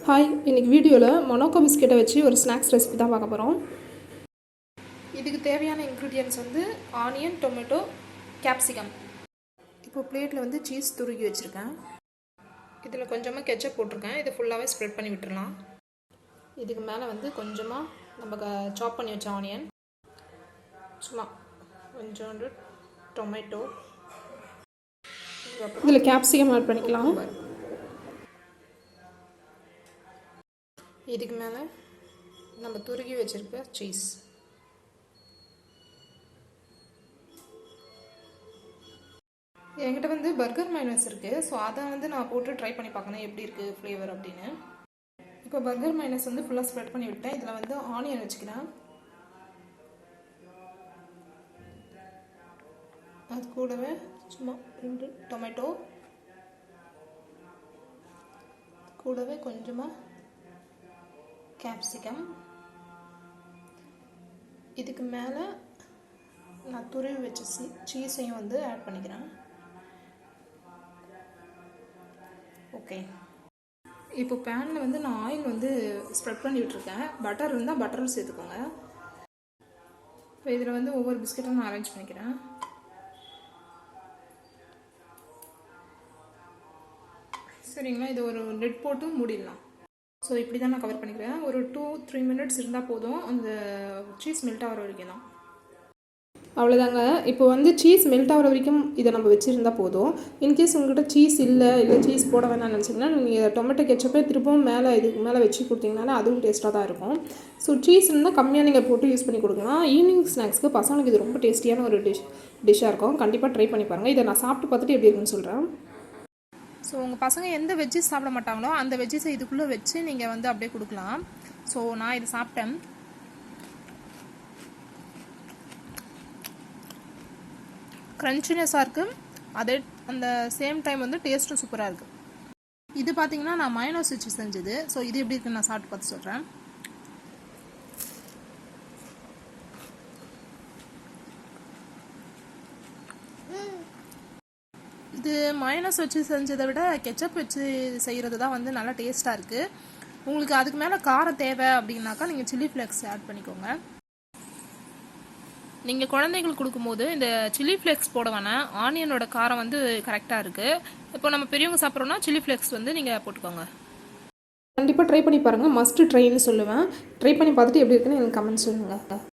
Hi, இன்றைக்கி வீடியோவில் Monaco பிஸ்கெட்டை வச்சு ஒரு ஸ்நாக்ஸ் ரெசிபி தான் பார்க்க போகிறோம். இதுக்கு தேவையான இன்க்ரீடியன்ட்ஸ் வந்து ஆனியன், டொமேட்டோ, கேப்சிகம். இப்போ பிளேட்டில் வந்து சீஸ் துருகி வச்சுருக்கேன். இதில் கொஞ்சமாக கெச்சப் போட்டிருக்கேன். இதை ஃபுல்லாகவே ஸ்ப்ரெட் பண்ணி விட்டுடலாம். இதுக்கு மேலே வந்து கொஞ்சமாக நம்ம சாப் பண்ணி வச்ச ஆனியன், சும்மா கொஞ்சோண்டு டொமேட்டோ, இதில் கேப்சிகம் ஆட் பண்ணிக்கலாம். இதுக்கு மேலே நம்ம துருகி வச்சுருக்க சீஸ். என்கிட்ட வந்து பர்கர் மைனஸ் இருக்குது. ஸோ அதை வந்து நான் போட்டு ட்ரை பண்ணி பார்க்கணும் எப்படி இருக்குது ஃப்ளேவர் அப்படின்னு. இப்போ பர்கர் மைனஸ் வந்து ஃபுல்லாக ஸ்ப்ரெட் பண்ணி விட்டேன். இதில் வந்து ஆனியன் வச்சுக்கிறேன். அது கூடவே சும்மா 2 டொமேட்டோ, கூடவே கொஞ்சமாக கேப்சிகம். இதுக்கு மேலே நான் துருவி வச்ச சீஸையும் வந்து ஆட் பண்ணிக்கிறேன். ஓகே, இப்போ பேனில் வந்து நான் ஆயில் வந்து ஸ்ப்ரெட் பண்ணி விட்டுருக்கேன். பட்டர் இருந்தால் பட்டரும் சேர்த்துக்கோங்க. இப்போ இதில் வந்து ஒவ்வொரு பிஸ்கெட்டும் நான் அரேஞ்ச் பண்ணிக்கிறேன். சரிங்களா, இது ஒரு லிட் போட்டு மூடிடலாம். ஸோ இப்படி தான் நான் கவர் பண்ணிக்கிறேன். ஒரு 2-3 மினிட்ஸ் இருந்தால் போதும், அந்த சீஸ் மெல்ட் ஆகிற வரைக்கும் தான். அவ்வளோதாங்க. இப்போ வந்து சீஸ் மெல்ட் ஆகிற வரைக்கும் இதை நம்ம வச்சுருந்தா போதும். இன்கேஸ் உங்கள்கிட்ட சீஸ் இல்லை சீஸ் போட வேணாம்னு நினச்சிங்கன்னா நீங்கள் டொமேட்டோ கெச்சப்பே திரும்பவும் இதுக்கு மேலே வச்சு கொடுத்தீங்கனாலே அதுவும் டேஸ்ட்டாக தான் இருக்கும். ஸோ சீஸ் இருந்தால் கம்மியாக நீங்கள் போட்டு யூஸ் பண்ணி கொடுக்கலாம். ஈவினிங் ஸ்நாக்ஸ்க்கு பசங்களுக்கு இது ரொம்ப டேஸ்டியான ஒரு டிஷ்ஷாக இருக்கும். கண்டிப்பாக ட்ரை பண்ணி பாருங்கள். இதை நான் சாப்பிட்டு பார்த்துட்டு எப்படி இருக்குன்னு சொல்கிறேன். ஸோ உங்கள் பசங்க எந்த வெஜ்ஜஸ் சாப்பிட மாட்டாங்களோ அந்த வெஜ்ஜஸை இதுக்குள்ளே வச்சு நீங்கள் வந்து அப்படியே கொடுக்கலாம். ஸோ நான் இது சாப்பிட்டேன். க்ரன்ச்சினஸாக இருக்குது. அதே அந்த சேம் டைம் வந்து டேஸ்ட்டும் சூப்பராக இருக்குது. இது பார்த்தீங்கன்னா நான் மயோனைஸ் வச்சு செஞ்சது. ஸோ இது எப்படி இருக்குன்னு நான் சாப்பிட்டு பார்த்து சொல்கிறேன். இது மயோனைஸ் வச்சு செஞ்சதை விட கெச்சப் வச்சு செய்கிறது தான் வந்து நல்லா டேஸ்ட்டாக இருக்குது. உங்களுக்கு அதுக்கு மேலே காரம் தேவை அப்படின்னாக்கா நீங்கள் சில்லி ஃப்ளேக்ஸ் ஆட் பண்ணிக்கோங்க. நீங்கள் குழந்தைங்களுக்கு கொடுக்கும்போது இந்த சில்லி ஃப்ளேக்ஸ் போட வேணாம். ஆனியனோட காரம் வந்து கரெக்டாக இருக்குது. இப்போ நம்ம பெரியவங்க சாப்பிட்றோன்னா சில்லி ஃப்ளேக்ஸ் வந்து நீங்கள் போட்டுக்கோங்க. கண்டிப்பாக ட்ரை பண்ணி பாருங்கள். மஸ்ட்டு ட்ரைன்னு சொல்லுவேன். ட்ரை பண்ணி பார்த்துட்டு எப்படி இருக்குன்னு எனக்கு கமெண்ட் சொல்லுங்கள்.